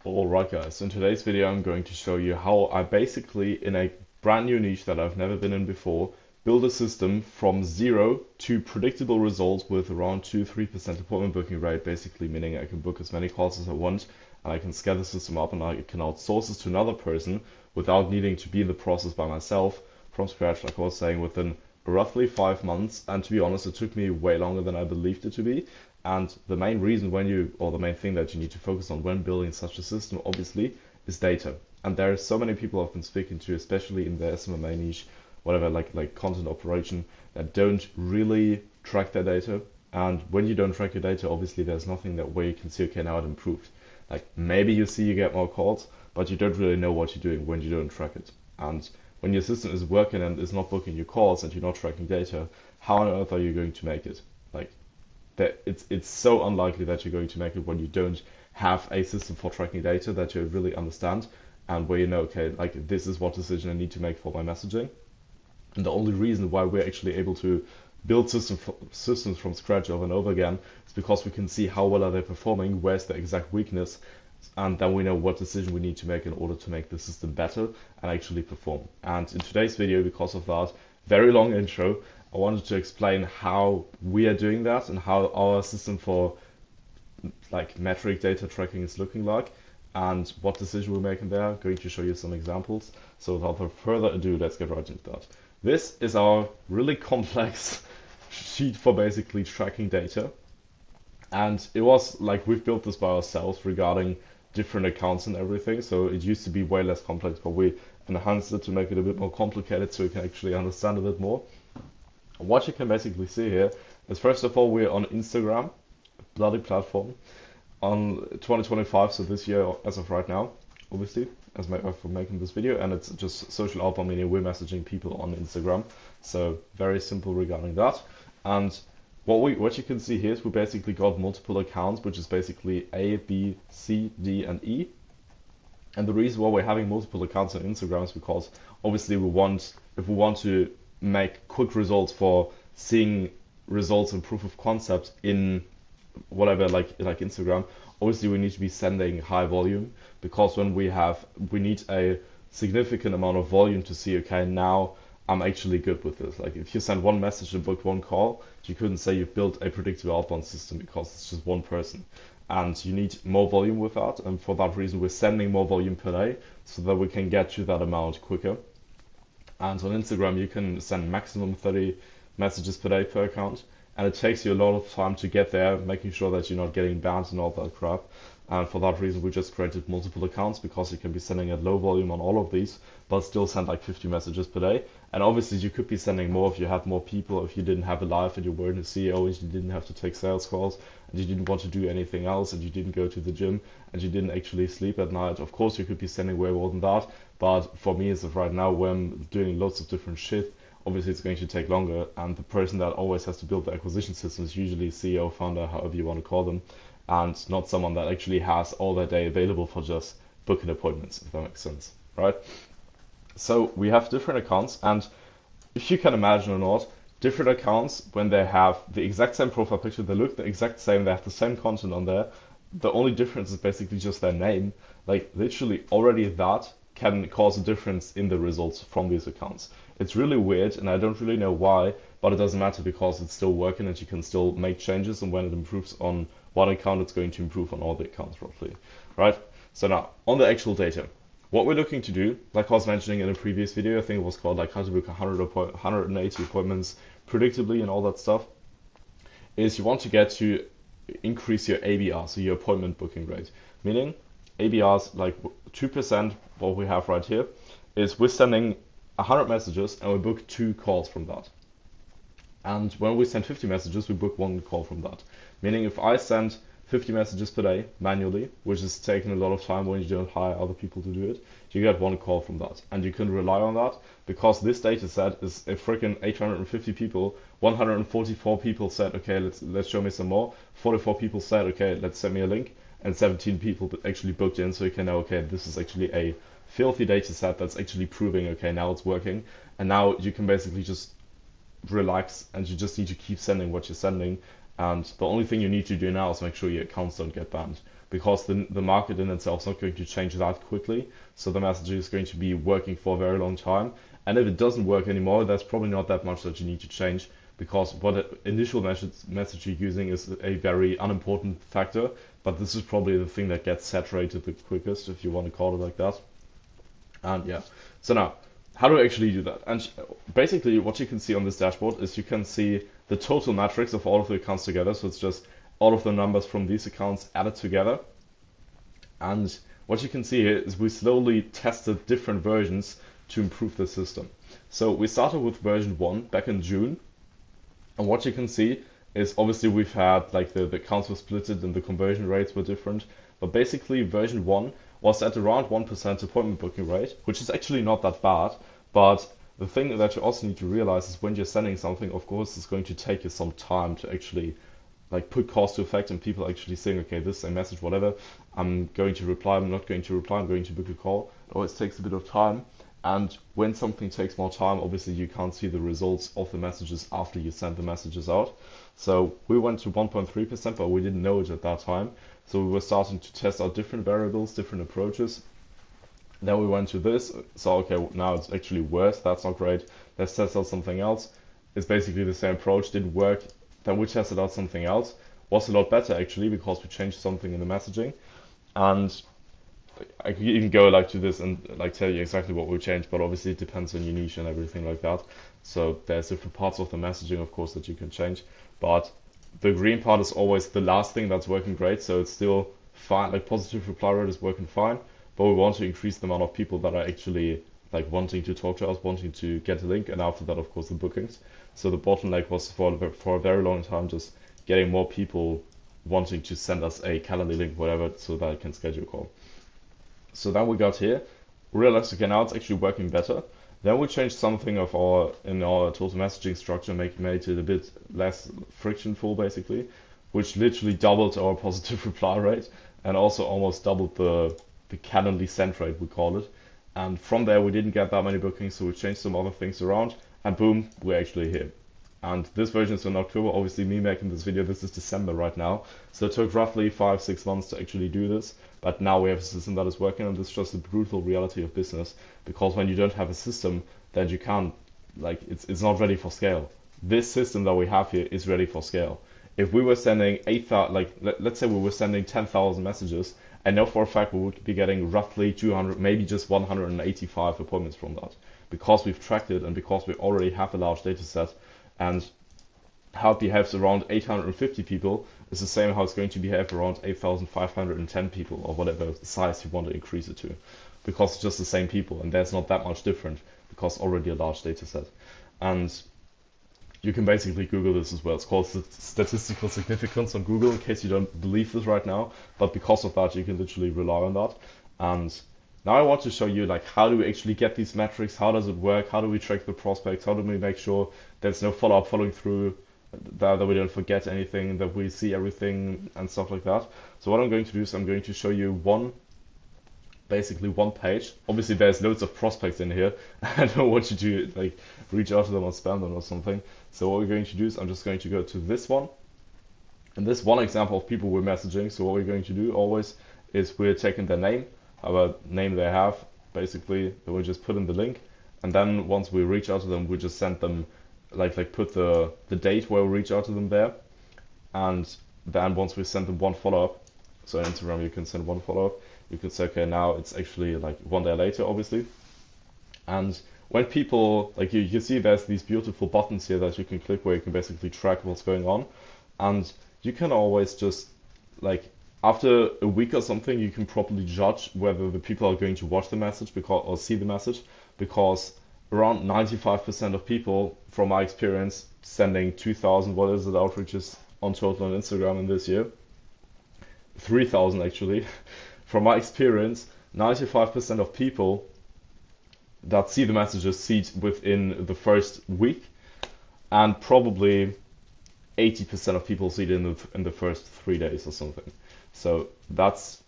Alright guys, so in today's video I'm going to show you how I basically, in a brand new niche that I've never been in before, build a system from zero to predictable results with around 2-3% appointment booking rate, basically meaning I can book as many calls as I want and I can scale the system up and I can outsource this to another person without needing to be in the process by myself from scratch, like I was saying, within roughly 5 months. And to be honest, it took me way longer than I believed it to be. And the main reason or the main thing that you need to focus on when building such a system, obviously, is data. And there are so many people I've been speaking to, especially in the SMMA niche, whatever, like content operation, that don't really track their data. And when you don't track your data, obviously there's nothing that where you can see, okay, now it improved. Like maybe you see you get more calls, but you don't really know what you're doing when you don't track it. And when your system is working and is not booking your calls and you're not tracking data, how on earth are you going to make it? Like that it's so unlikely that you're going to make it when you don't have a system for tracking data that you really understand and where you know, okay, like this is what decision I need to make for my messaging. And the only reason why we're actually able to build systems from scratch over and over again is because we can see how well are they performing, where's the exact weakness, and then we know what decision we need to make in order to make the system better and actually perform. And in today's video, because of that very long intro, I wanted to explain how we are doing that and how our system for like metric data tracking is looking like and what decision we're making there. I'm going to show you some examples. So without further ado, let's get right into that. This is our really complex sheet for basically tracking data. And it was like we've built this by ourselves regarding different accounts and everything. So it used to be way less complex, but we enhanced it to make it a bit more complicated so you can actually understand a bit more. What you can basically see here is, first of all, we're on Instagram, bloody platform, on 2025, so this year as of right now, obviously, as for making this video, and it's just social outbound, meaning we're messaging people on Instagram. So very simple regarding that. And what you can see here is we basically got multiple accounts, which is basically A, B, C, D, and E. And the reason why we're having multiple accounts on Instagram is because obviously if we want to make quick results for seeing results and proof of concept in whatever, like Instagram, obviously we need to be sending high volume, because when we need a significant amount of volume to see, okay, now I'm actually good with this. Like if you send one message and book one call, you couldn't say you've built a predictable outbound system because it's just one person. And you need more volume with that, and for that reason we're sending more volume per day so that we can get to that amount quicker. And on Instagram, you can send maximum 30 messages per day per account. And it takes you a lot of time to get there, making sure that you're not getting banned and all that crap. And for that reason, we just created multiple accounts, because you can be sending at low volume on all of these, but still send like 50 messages per day. And obviously, you could be sending more if you have more people, if you didn't have a life and you weren't a CEO and you didn't have to take sales calls and you didn't want to do anything else and you didn't go to the gym and you didn't actually sleep at night. Of course, you could be sending way more than that. But for me, as of right now, when I'm doing lots of different shit, obviously it's going to take longer, and the person that always has to build the acquisition system is usually CEO, founder, however you want to call them, and not someone that actually has all their day available for just booking appointments, if that makes sense, right? So we have different accounts, and if you can imagine or not, different accounts, when they have the exact same profile picture, they look the exact same, they have the same content on there, the only difference is basically just their name. Like literally already that can cause a difference in the results from these accounts. It's really weird, and I don't really know why, but it doesn't matter because it's still working and you can still make changes, and when it improves on one account, it's going to improve on all the accounts roughly, right? So now, on the actual data, what we're looking to do, like I was mentioning in a previous video, I think it was called like how to book 180 appointments predictably and all that stuff, is you want to get to increase your ABR, so your appointment booking rate, meaning ABRs like 2%, what we have right here, is we're sending 100 messages and we book 2 calls from that. And when we send 50 messages, we book 1 call from that. Meaning if I send 50 messages per day manually, which is taking a lot of time when you don't hire other people to do it, you get 1 call from that. And you can rely on that, because this data set is a freaking 850 people, 144 people said, okay, let's show me some more. 44 people said, okay, let's send me a link. And 17 people actually booked in, so you can know, okay, this is actually a filthy data set that's actually proving, okay, now it's working. And now you can basically just relax, and you just need to keep sending what you're sending. And the only thing you need to do now is make sure your accounts don't get banned. because the market in itself is not going to change that quickly. So the messaging is going to be working for a very long time. And if it doesn't work anymore, there's probably not that much that you need to change, because what initial message you're using is a very unimportant factor, but this is probably the thing that gets saturated the quickest, if you want to call it like that. And yeah, so now, how do I actually do that? And basically what you can see on this dashboard is you can see the total metrics of all of the accounts together. So it's just all of the numbers from these accounts added together. And what you can see here is we slowly tested different versions to improve the system. So we started with version 1 back in June. And what you can see is obviously we've had like the accounts were splitted and the conversion rates were different. But basically version 1 was at around 1% appointment booking rate, which is actually not that bad. But the thing that you also need to realize is when you're sending something, of course, it's going to take you some time to actually like put cause to effect and people actually saying, okay, this is a message, whatever, I'm going to reply, I'm not going to reply, I'm going to book a call. It always takes a bit of time. And when something takes more time, obviously you can't see the results of the messages after you send the messages out. So we went to 1.3%, but we didn't know it at that time. So we were starting to test out different variables, different approaches. Then we went to this. So okay, now it's actually worse. That's not great. Let's test out something else. It's basically the same approach, didn't work. Then we tested out something else. Was a lot better actually, because we changed something in the messaging. And I could even go like to this and like tell you exactly what we changed, but obviously it depends on your niche and everything like that. So there's different parts of the messaging, of course, that you can change. But the green part is always the last thing that's working great. So it's still fine, like positive reply rate is working fine, but we want to increase the amount of people that are actually like wanting to talk to us, wanting to get a link, and after that, of course, the bookings. So the bottleneck was for a very long time just getting more people wanting to send us a calendar link, whatever, so that I can schedule a call. So then we got here, realized, okay, now it's actually working better. Then we changed something in our total messaging structure, made it a bit less frictionful, basically, which literally doubled our positive reply rate and also almost doubled the Calendly send rate, we call it. And from there, we didn't get that many bookings, so we changed some other things around, and boom, we're actually here. And this version is in October. Obviously, me making this video, this is December right now. So it took roughly 5-6 months to actually do this. But now we have a system that is working, and this is just the brutal reality of business. Because when you don't have a system, then you can't, like, it's not ready for scale. This system that we have here is ready for scale. If we were sending 8,000, like, let's say we were sending 10,000 messages, I know for a fact we would be getting roughly 200, maybe just 185 appointments from that. Because we've tracked it and because we already have a large data set. And how it behaves around 850 people is the same how it's going to behave around 8,510 people, or whatever size you want to increase it to, because it's just the same people and there's not that much different because already a large data set. And you can basically Google this as well. It's called statistical significance on Google, in case you don't believe this right now, but because of that you can literally rely on that. And now I want to show you, like, how do we actually get these metrics? How does it work? How do we track the prospects? How do we make sure there's no follow-up following through, that we don't forget anything, that we see everything and stuff like that? So what I'm going to do is I'm going to show you basically one page. Obviously there's loads of prospects in here. I don't want you to like reach out to them or spam them or something. So what we're going to do is I'm just going to go to this one. And this one example of people we're messaging. So what we're going to do always is we're taking their name, our name they have, basically, then we just put in the link, and then once we reach out to them, we just send them, like put the date where we reach out to them there, and then once we send them one follow-up, so on Instagram you can send one follow-up, you can say, okay, now it's actually like 1 day later, obviously. And when people, like you see there's these beautiful buttons here that you can click where you can basically track what's going on, and you can always just, like, after a week or something, you can properly judge whether the people are going to watch the message or see the message, because around 95% of people, from my experience, sending 2,000, what is it, outreaches on total on Instagram in this year, 3,000 actually. From my experience, 95% of people that see the messages see it within the first week, and probably 80% of people see it in the first 3 days or something. So that's,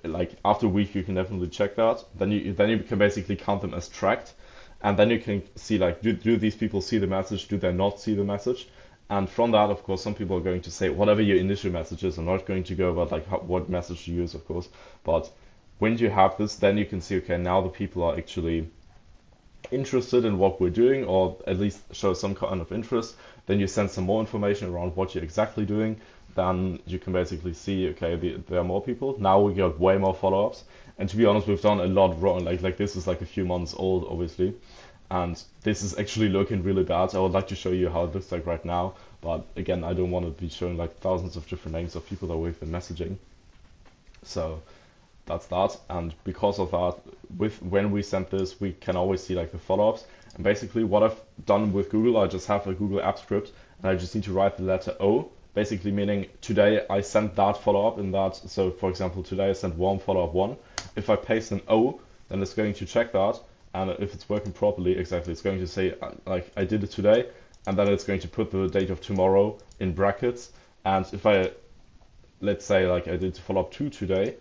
like, after a week you can definitely check that. Then you can basically count them as tracked, and then you can see, like, do these people see the message, do they not see the message, And from that, of course, some people are going to say whatever your initial message is. I'm not going to go about like what message to use, of course. But when you have this, then you can see, okay, now the people are actually interested in what we're doing, or at least show some kind of interest. Then you send some more information around what you're exactly doing. Then you can basically see, okay, there are more people. Now we got way more follow-ups. And to be honest, we've done a lot wrong. Like this is like a few months old, obviously. And this is actually looking really bad. I would like to show you how it looks like right now. But again, I don't want to be showing like thousands of different names of people that we've been messaging. So that's that. And because of that, when we send this, we can always see like the follow-ups. And basically what I've done with Google, I just have a Google app script and I just need to write the letter O, basically meaning today I sent that follow-up in that. So for example, today I sent warm follow-up 1. If I paste an O, then it's going to check that. And if it's working properly, exactly, it's going to say like I did it today, and then it's going to put the date of tomorrow in brackets. And if I, let's say like I did follow-up 2 today,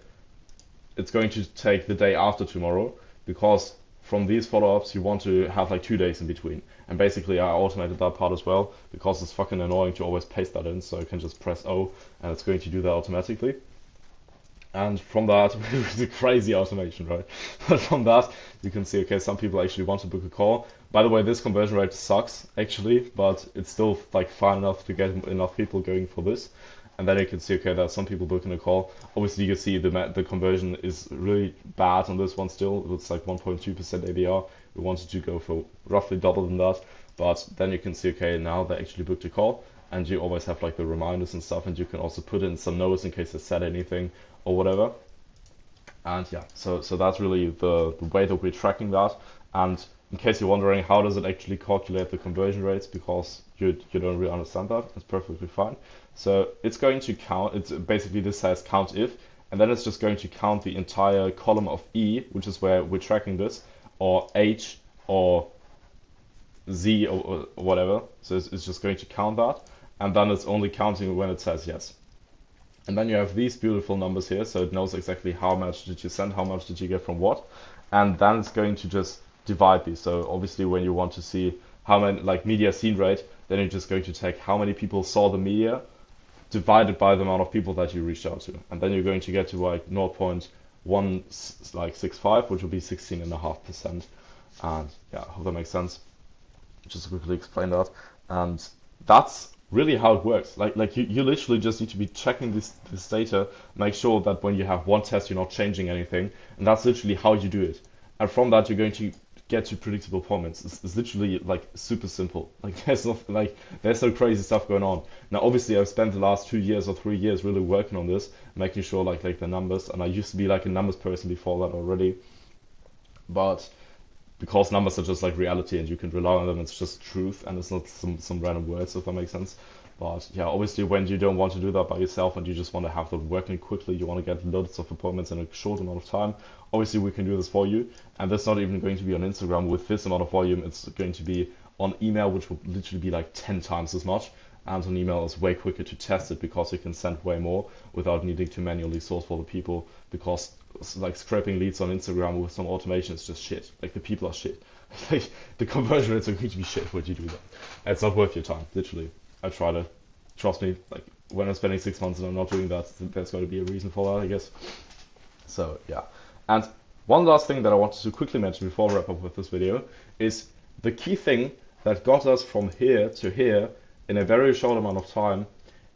it's going to take the day after tomorrow, because from these follow-ups you want to have like 2 days in between. And basically I automated that part as well, because it's fucking annoying to always paste that in, so I can just press O and it's going to do that automatically. And from that, it's a crazy automation, right? But from that, you can see, okay, some people actually want to book a call. By the way, this conversion rate sucks, actually, but it's still like fine enough to get enough people going for this. And then you can see, okay, there are some people booking a call. Obviously, you can see the conversion is really bad on this one still. It's like 1.2% ABR. We wanted to go for roughly double than that. But then you can see, okay, now they actually booked a call. And you always have like the reminders and stuff, and you can also put in some notes in case they said anything or whatever. And yeah, so that's really the way that we're tracking that. And in case you're wondering how does it actually calculate the conversion rates, because you don't really understand that, it's perfectly fine. So it's going to count, it's basically this says count if, and then it's just going to count the entire column of E, which is where we're tracking this, or H, or Z, or whatever. So it's just going to count that. And then it's only counting when it says yes. And then you have these beautiful numbers here, so it knows exactly how much did you send, how much did you get from what. And then it's going to just divide these. So obviously when you want to see how many, like media seen rate, then you're just going to take how many people saw the media divided by the amount of people that you reached out to. And then you're going to get to like 0.165, which will be 16.5%. And yeah, I hope that makes sense. Just to quickly explain that. And that's really how it works. Like you literally just need to be checking this data, make sure that when you have one test you're not changing anything, and that's literally how you do it. And from that you're going to get to predictable appointments. It's literally like super simple. Like there's no crazy stuff going on. Now obviously I've spent the last 2 years or 3 years really working on this, making sure like the numbers, and I used to be like a numbers person before that already, but because numbers are just like reality and you can rely on them, it's just truth and it's not some random words, if that makes sense. But yeah, obviously when you don't want to do that by yourself and you just want to have that working quickly, you want to get loads of appointments in a short amount of time, obviously we can do this for you. And that's not even going to be on Instagram with this amount of volume, it's going to be on email, which will literally be like 10 times as much. And on email it's way quicker to test it because you can send way more without needing to manually source for the people, because like scraping leads on Instagram with some automation is just shit. Like the people are shit. Like the conversion rates are going to be shit when you do that. It's not worth your time, literally. I tried it. Trust me, like when I'm spending 6 months and I'm not doing that, there's got to be a reason for that, I guess. So yeah. And one last thing that I wanted to quickly mention before I wrap up with this video is the key thing that got us from here to here in a very short amount of time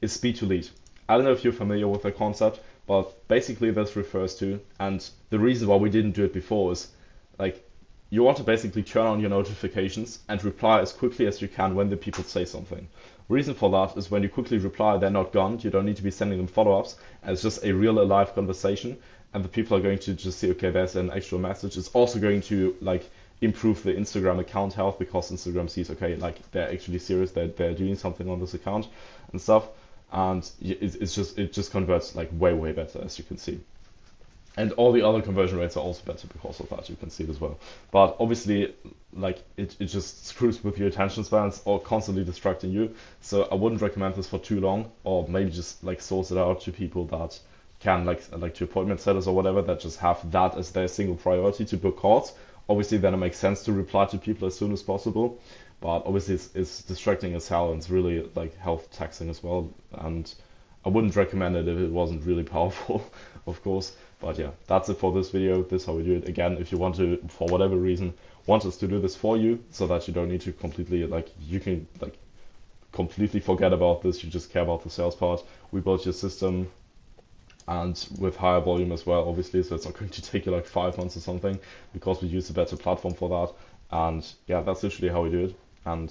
is speed to lead. I don't know if you're familiar with the concept, but basically this refers to, and the reason why we didn't do it before is like you want to basically turn on your notifications and reply as quickly as you can when the people say something. Reason for that is when you quickly reply, they're not gone. You don't need to be sending them follow-ups, and it's just a real alive conversation, and the people are going to just see, okay, there's an actual message. It's also going to like improve the Instagram account health, because Instagram sees, okay, like they're actually serious, they're doing something on this account and stuff, and it just converts like way better, as you can see. And all the other conversion rates are also better because of that, you can see it as well. But obviously, like it just screws with your attention spans or constantly distracting you. So I wouldn't recommend this for too long, or maybe just like source it out to people that can like to appointment setters or whatever, that just have that as their single priority to book calls. Obviously then it makes sense to reply to people as soon as possible. but obviously it's distracting as hell, and it's really like health taxing as well. And I wouldn't recommend it if it wasn't really powerful, of course. But yeah, that's it for this video. This is how we do it. Again, if you want to, for whatever reason, want us to do this for you, so that you don't need to completely, like, you can like completely forget about this, you just care about the sales part. We built your system, and with higher volume as well, obviously, so it's not going to take you like 5 months or something, because we use a better platform for that. And yeah, that's literally how we do it. And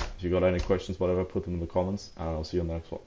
if you got any questions, whatever, put them in the comments, and I'll see you on the next one.